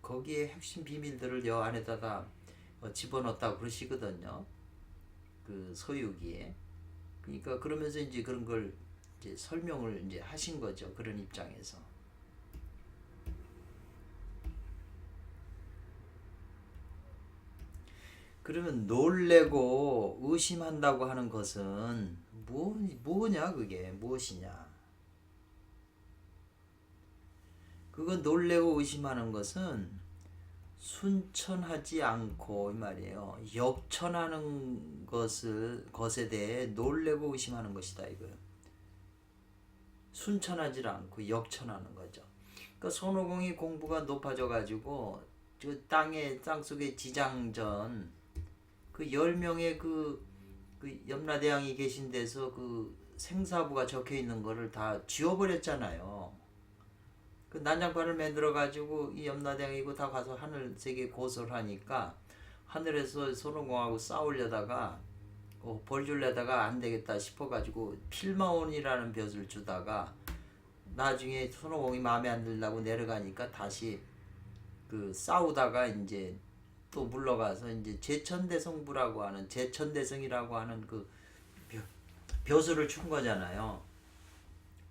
거기에 핵심 비밀들을 여 안에다가 집어넣었다고 그러시거든요. 그 서유기에. 그러니까 그러면서 이제 그런 걸 이제 설명을 이제 하신 거죠. 그런 입장에서. 그러면 놀래고 의심한다고 하는 것은 뭐냐 그게 무엇이냐? 그건 놀래고 의심하는 것은 순천하지 않고 이 말이에요. 역천하는 것에 대해 놀래고 의심하는 것이다 이거예요. 순천하지 않고 역천하는 거죠. 그러니까 손오공이 공부가 높아져 가지고 그 땅속의 지장전 그 10명의 그 염라대왕이 계신 데서 그 생사부가 적혀 있는 거를 다 지워버렸잖아요. 그 난장판을 만들어 가지고 이 염라대왕이고 다 가서 하늘색에 고소를 하니까 하늘에서 손오공하고 싸우려다가 벌 줄려다가 안 되겠다 싶어 가지고 필마온이라는 벼슬을 주다가 나중에 손오공이 마음에 안 들다고 내려가니까 다시 그 싸우다가 이제 또 물러가서 이제 제천대성부라고 하는 제천대성이라고 하는 그 벼슬을 준 거잖아요.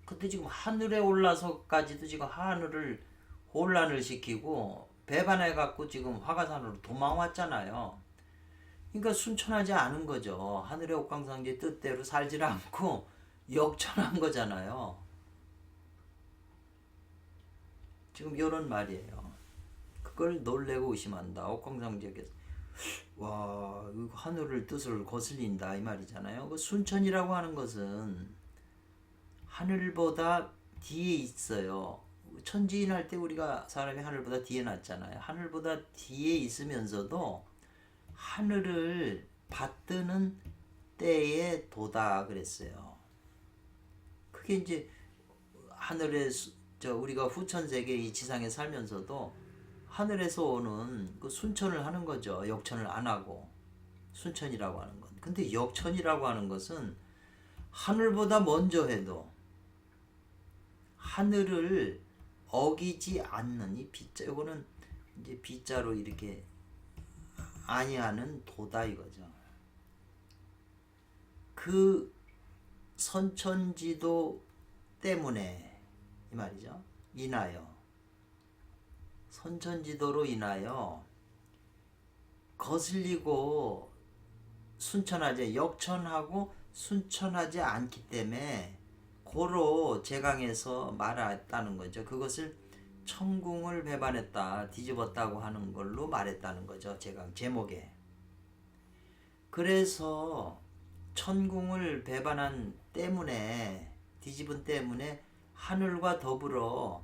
근데 지금 하늘에 올라서까지도 지금 하늘을 혼란을 시키고 배반해 갖고 지금 화가산으로 도망왔잖아요. 그러니까 순천하지 않은 거죠. 하늘의 옥황상제 뜻대로 살질 않고 역천한 거잖아요. 지금 이런 말이에요. 그걸 놀래고 의심한다. 옥황상제께서 와, 하늘을 뜻을 거슬린다 이 말이잖아요. 그 순천이라고 하는 것은 하늘보다 뒤에 있어요. 천지인 할 때 우리가 사람이 하늘보다 뒤에 놨잖아요. 하늘보다 뒤에 있으면서도 하늘을 받드는 때에 도다 그랬어요. 그게 이제 하늘에 우리가 후천세계 이 지상에 살면서도 하늘에서 오는 그 순천을 하는 거죠. 역천을 안 하고 순천이라고 하는 건. 근데 역천이라고 하는 것은 하늘보다 먼저 해도 하늘을 어기지 않는 이 비자, 이거는 이제 비자로 이렇게 아니하는 도다 이거죠. 그 선천지도 때문에 이 말이죠. 인하여 선천지도로 인하여 거슬리고 순천하지 역천하고 순천하지 않기 때문에 고로 제강에서 말했다는 거죠. 그것을 천궁을 배반했다, 뒤집었다고 하는 걸로 말했다는 거죠. 제강 제목에. 그래서 천궁을 배반한 때문에 뒤집은 때문에 하늘과 더불어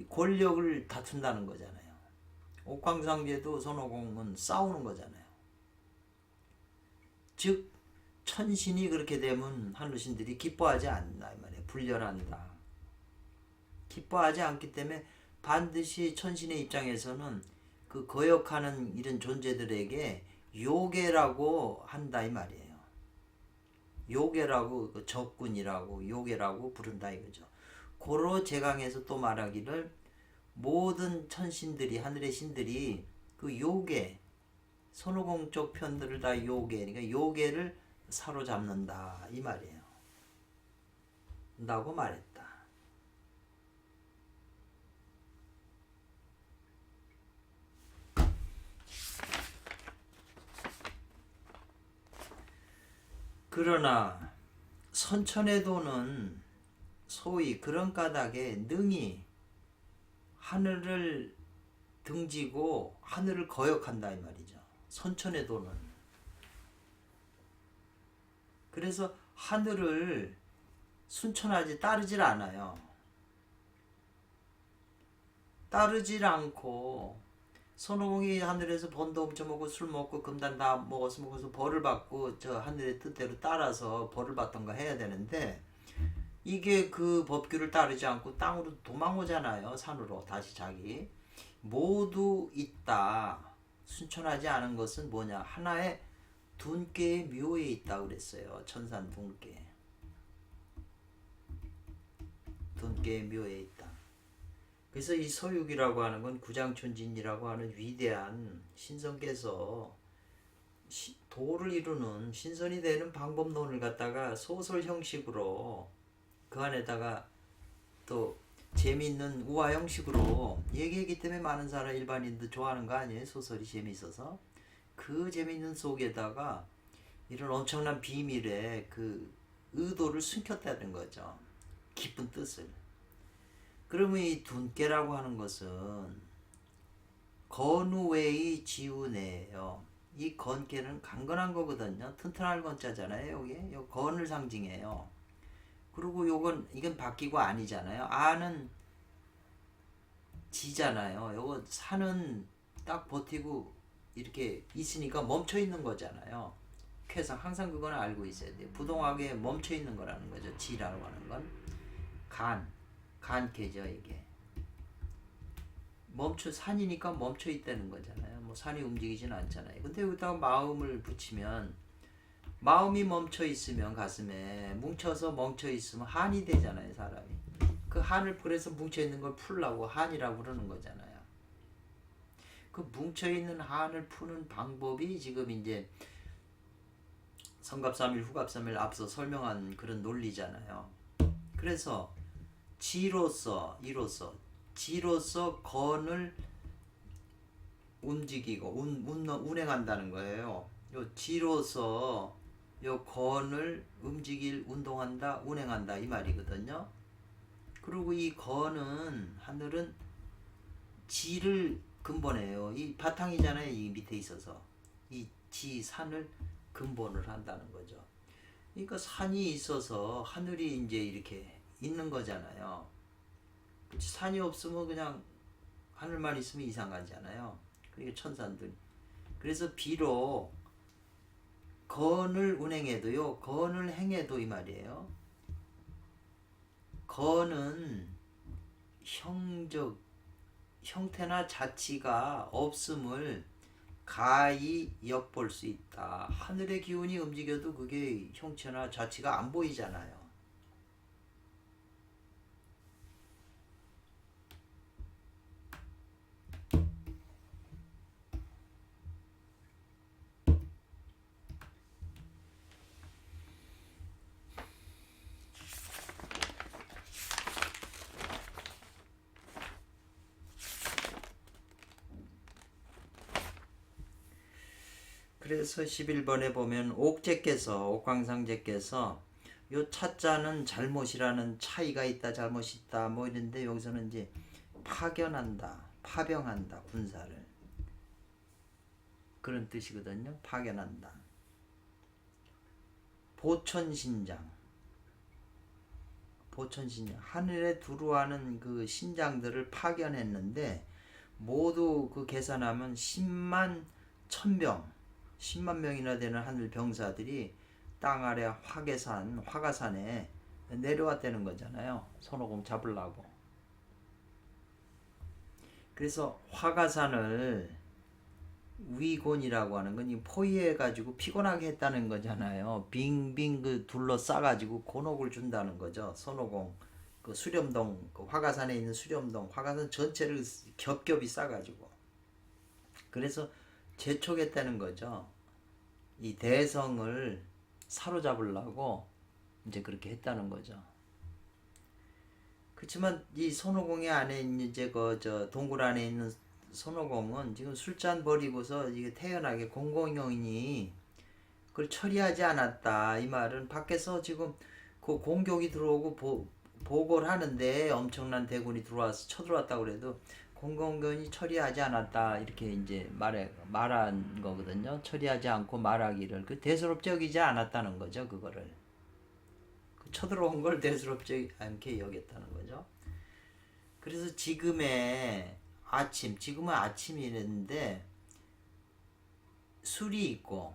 권력을 다툰다는 거잖아요. 옥황상제도 손오공은 싸우는 거잖아요. 즉 천신이 그렇게 되면 하늘신들이 기뻐하지 않는다 이 말이에요. 불렬한다. 기뻐하지 않기 때문에 반드시 천신의 입장에서는 그 거역하는 이런 존재들에게 요괴라고 한다 이 말이에요. 요괴라고 그 적군이라고 요괴라고 부른다 이거죠. 고로 제강에서 또 말하기를 모든 천신들이 하늘의 신들이 그 요괴 손오공 쪽 편들을 다 요괴 그러니까 요괴를 사로잡는다 이 말이에요. 라고 말했다. 그러나 선천의 도는 소위 그런 까닭에 능히 하늘을 등지고 하늘을 거역한다 이 말이죠. 선천의 도는. 그래서 하늘을 순천하지 따르질 않아요. 따르질 않고 손오공이 하늘에서 번도 훔쳐먹고 술 먹고 금단 다 먹어서 벌을 받고 저 하늘의 뜻대로 따라서 벌을 받던가 해야 되는데 이게 그 법규를 따르지 않고 땅으로 도망오잖아요. 산으로 다시 자기. 모두 있다. 순천하지 않은 것은 뭐냐. 하나의 둔께의 묘에 있다고 그랬어요. 천산 둔께. 둔께의 묘에 있다. 그래서 이 서육이라고 하는 건 구장천진이라고 하는 위대한 신성께서 도를 이루는 신선이 되는 방법론을 갖다가 소설 형식으로 그 안에다가 또 재미있는 우화 형식으로 얘기하기 때문에 많은 사람 일반인들 좋아하는 거 아니에요? 소설이 재미있어서. 그 재미있는 속에다가 이런 엄청난 비밀의 그 의도를 숨겼다는 거죠. 깊은 뜻을. 그러면 이 둔께라고 하는 것은 건우웨이 지우네예요. 이 건께는 강건한 거거든요. 튼튼할 건자잖아요. 여기 건을 상징해요. 그리고 이건 바뀌고 아니잖아요. 아는 지잖아요. 요거 산은 딱 버티고 이렇게 있으니까 멈춰 있는 거잖아요. 쾌상 항상 그건 알고 있어야 돼요. 부동하게 멈춰 있는 거라는 거죠. 지라고 하는 건 간캐죠 이게. 산이니까 멈춰 있다는 거잖아요. 뭐 산이 움직이진 않잖아요. 근데 여기다가 마음을 붙이면 마음이 멈춰 있으면 가슴에 뭉쳐서 멈춰 있으면 한이 되잖아요, 사람이. 그 한을 그래서 뭉쳐 있는 걸 풀라고 한이라고 그러는 거잖아요. 그 뭉쳐 있는 한을 푸는 방법이 지금 이제 성갑삼일 후갑삼일 앞서 설명한 그런 논리잖아요. 그래서 지로서 건을 움직이고 운행한다는 거예요. 요 지로서 요 건을 운동한다, 운행한다 이 말이거든요. 그리고 이 건은 하늘은 지를 근본해요. 이 바탕이잖아요. 이 밑에 있어서 이 산을 근본을 한다는 거죠. 그러니까 산이 있어서 하늘이 이제 이렇게 있는 거잖아요. 산이 없으면 그냥 하늘만 있으면 이상하잖아요. 그러니까 천산들이. 그래서 비록 건을 운행해도요, 건을 행해도 이 말이에요. 건은 형태나 자치가 없음을 가히 엿볼 수 있다. 하늘의 기운이 움직여도 그게 형체나 자치가 안 보이잖아요. 그래서 11번에 보면 옥광상제께서 요 차자는 잘못이라는 차이가 있다, 잘못이 있다 뭐 이런데 여기서는 이제 파견한다, 파병한다 군사를 그런 뜻이거든요. 파견한다. 보천신장 하늘에 두루하는 그 신장들을 파견했는데 모두 그 계산하면 10만 1000만 명이나 되는 하늘 병사들이 땅 아래 화가산에 내려왔다는 거잖아요. 손오공 잡으려고. 그래서 화가산을 위곤이라고 하는 건 포위해가지고 피곤하게 했다는 거잖아요. 빙빙 그 둘러싸가지고 곤혹을 준다는 거죠. 손오공 그 수렴동 그 화가산에 있는 수렴동 화가산 전체를 겹겹이 싸가지고 그래서 재촉했다는 거죠. 이 대성을 사로잡으려고 이제 그렇게 했다는 거죠. 그렇지만 이 손오공의 안에 있는 이제 동굴 안에 있는 손오공은 지금 술잔 버리고서 이게 태연하게 공공연히 그걸 처리하지 않았다. 이 말은 밖에서 지금 그 공격이 들어오고 보고를 하는데 엄청난 대군이 들어와서 쳐들어왔다고 그래도 공공연히 처리하지 않았다 이렇게 이제 말한 거거든요. 처리하지 않고 말하기를 그 대수롭지 여기지 않았다는 거죠. 그거를 쳐들어온 걸 대수롭지 않게 여겼다는 거죠. 그래서 지금은 아침이랬는데 술이 있고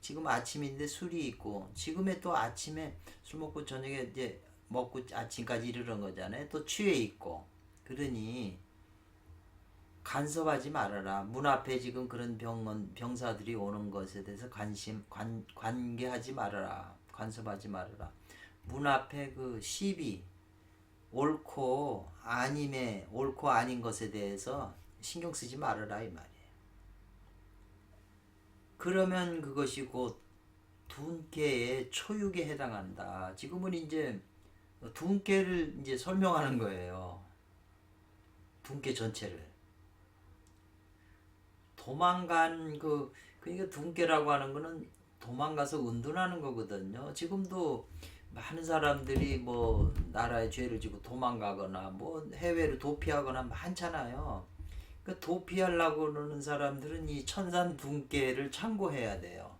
지금 아침인데 술이 있고 지금에 또 아침에 술 먹고 저녁에 이제 먹고 아침까지 이르는 거잖아요. 또 취해 있고 그러니 간섭하지 말아라. 문 앞에 지금 그런 병사들이 오는 것에 대해서 관계하지 말아라. 간섭하지 말아라. 문 앞에 그 시비 옳고 아닌 것에 대해서 신경 쓰지 말아라 이 말이에요. 그러면 그것이 곧 둔께의 초육에 해당한다. 지금은 이제 둔께를 이제 설명하는 거예요. 둔께 전체를. 그러니까 둔께라고 하는 거는 도망가서 은둔하는 거거든요. 지금도 많은 사람들이 뭐 나라의 죄를 지고 도망가거나 뭐 해외로 도피하거나 많잖아요. 그 도피하려고 그러는 사람들은 이 천산 둔께를 참고해야 돼요.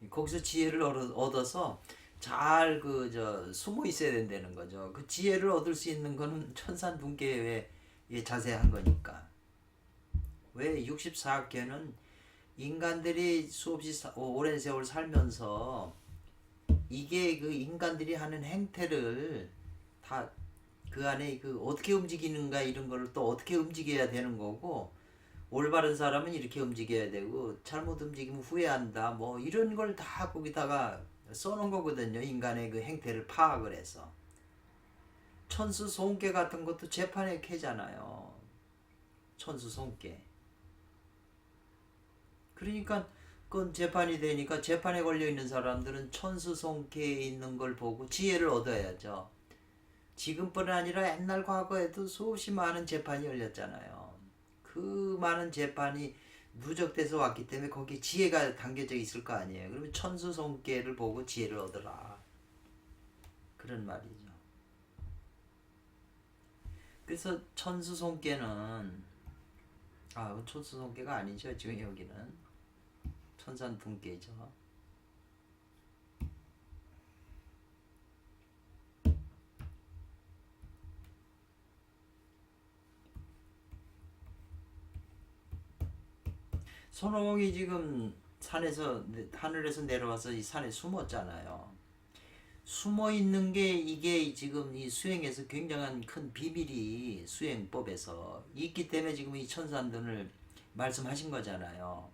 거기서 지혜를 얻어서 잘 숨어 있어야 된다는 거죠. 그 지혜를 얻을 수 있는 거는 천산 둔께에 자세한 거니까. 왜 64학계는 인간들이 수없이 오랜 세월 살면서 이게 그 인간들이 하는 행태를 다 그 안에 그 어떻게 움직이는가 이런 걸 또 어떻게 움직여야 되는 거고, 올바른 사람은 이렇게 움직여야 되고 잘못 움직이면 후회한다 뭐 이런 걸 다 거기다가 써놓은 거거든요. 인간의 그 행태를 파악을 해서. 천수 손괴 같은 것도 재판에 캐잖아요. 천수 손괴. 그러니까 그건 재판이 되니까 재판에 걸려 있는 사람들은 천수 손괴에 있는 걸 보고 지혜를 얻어야죠. 지금뿐 아니라 옛날 과거에도 수없이 많은 재판이 열렸잖아요. 그 많은 재판이 누적돼서 왔기 때문에 거기에 지혜가 담겨져 있을 거 아니에요. 그러면 천수 손괴를 보고 지혜를 얻어라. 그런 말이죠. 그래서 천수 손괴는 천수 손괴가 아니죠. 지금 여기는 천산분괴죠. 손오공이 지금 하늘에서 내려와서 이 산에 숨었잖아요. 숨어 있는 게 이게 지금 이 수행에서 굉장한 큰 비밀이 수행법에서 있기 때문에 지금 이 천산둔을 말씀하신 거잖아요.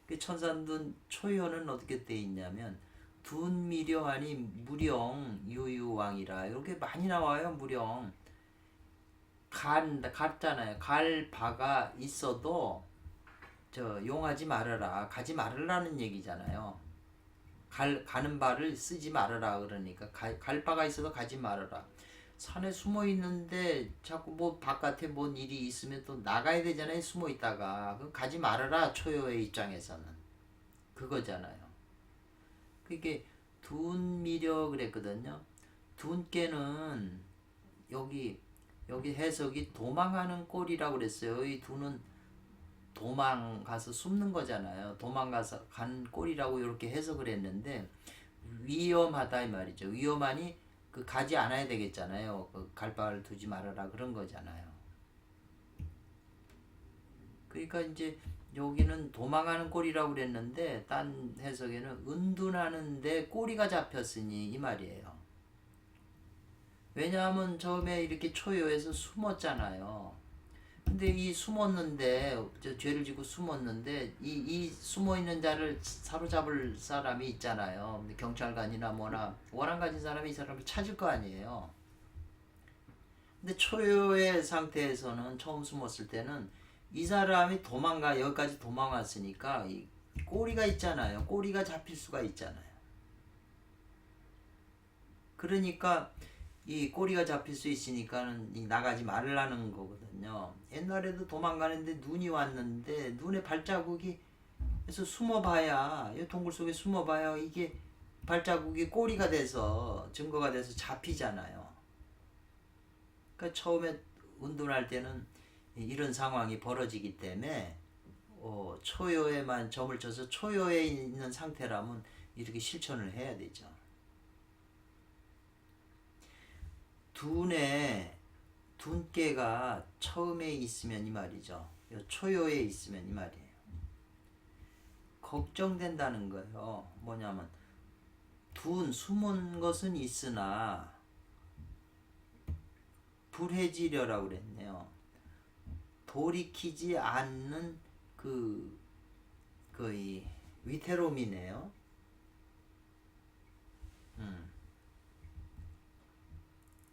그 천산둔 초효는 어떻게 돼 있냐면 둔미령하니 무령 유유왕이라 이렇게 많이 나와요. 무령 갔잖아요. 갈 바가 있어도 용하지 말아라, 가지 말으라는 얘기잖아요. 가는 바를 쓰지 말아라. 그러니까 갈 바가 있어도 가지 말아라. 산에 숨어 있는데 자꾸 뭐 바깥에 뭔 일이 있으면 또 나가야 되잖아요. 숨어 있다가. 그럼 가지 말아라. 초요의 입장에서는 그거잖아요. 그게 둔미려 그랬거든요. 둔께는 여기 해석이 도망하는 꼴이라고 그랬어요. 이 둔은 도망가서 숨는 거잖아요. 도망가서 간 꼴이라고 이렇게 해석을 했는데 위험하다 이 말이죠. 위험하니 그 가지 않아야 되겠잖아요. 그 갈 바를 두지 말아라 그런 거잖아요. 그러니까 이제 여기는 도망하는 꼴이라고 그랬는데 딴 해석에는 은둔하는데 꼬리가 잡혔으니 이 말이에요. 왜냐하면 처음에 이렇게 초요해서 숨었잖아요. 근데 이 숨었는데 죄를 지고 숨었는데 이 숨어 있는 자를 사로잡을 사람이 있잖아요. 경찰관이나 뭐나 원한 가진 사람이 이 사람을 찾을 거 아니에요. 근데 초요의 상태에서는 처음 숨었을 때는 이 사람이 여기까지 도망왔으니까 이 꼬리가 있잖아요. 꼬리가 잡힐 수가 있잖아요. 그러니까 이 꼬리가 잡힐 수 있으니까는 나가지 말라는 거거든요. 옛날에도 도망가는데 눈이 왔는데 눈에 발자국이 그래서 숨어봐야 이 동굴 속에 숨어봐야 이게 발자국이 꼬리가 돼서 증거가 돼서 잡히잖아요. 그러니까 처음에 운동할 때는 이런 상황이 벌어지기 때문에 초요에만 점을 쳐서 초요에 있는 상태라면 이렇게 실천을 해야 되죠. 둔깨가 처음에 있으면 이 말이죠. 초요에 있으면 이 말이에요. 걱정된다는 거예요. 뭐냐면 숨은 것은 있으나 불해지려라고 그랬네요. 돌이키지 않는 거의 위태로움이네요.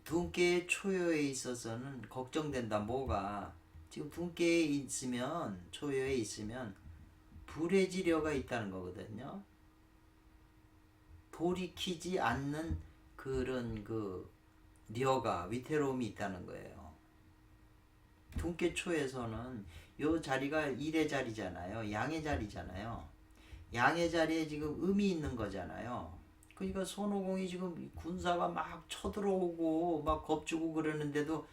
둔깨의 초요에 있어서는 걱정된다. 뭐가 지금 둔깨에 있으면 초요에 있으면 불해지려가 있다는 거거든요. 돌이키지 않는 그런 려가 위태로움이 있다는 거예요. 둔깨 초에서는 요 자리가 일의 자리잖아요. 양의 자리잖아요. 양의 자리에 지금 음이 있는 거잖아요. 그러니까 손오공이 지금 군사가 막 쳐들어오고 막 겁주고 그러는데도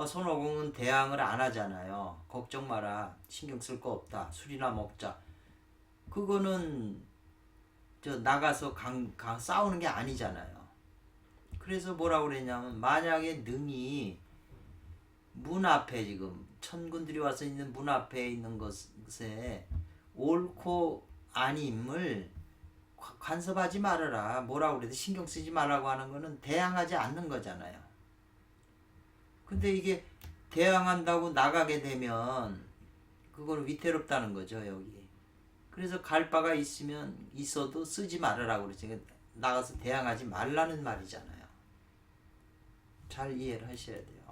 손오공은 대항을 안 하잖아요. 걱정 마라. 신경 쓸 거 없다. 술이나 먹자. 그거는 나가서 싸우는 게 아니잖아요. 그래서 뭐라고 그랬냐면 만약에 능이 문 앞에 지금 천군들이 와서 있는 문 앞에 있는 것에 옳고 아님을 간섭하지 말아라. 뭐라고 그래도 신경 쓰지 말라고 하는 거는 대항하지 않는 거잖아요. 근데 이게 대항한다고 나가게 되면 그거는 위태롭다는 거죠, 여기. 그래서 갈 바가 있어도 쓰지 말으라고 그러지. 나가서 대항하지 말라는 말이잖아요. 잘 이해를 하셔야 돼요.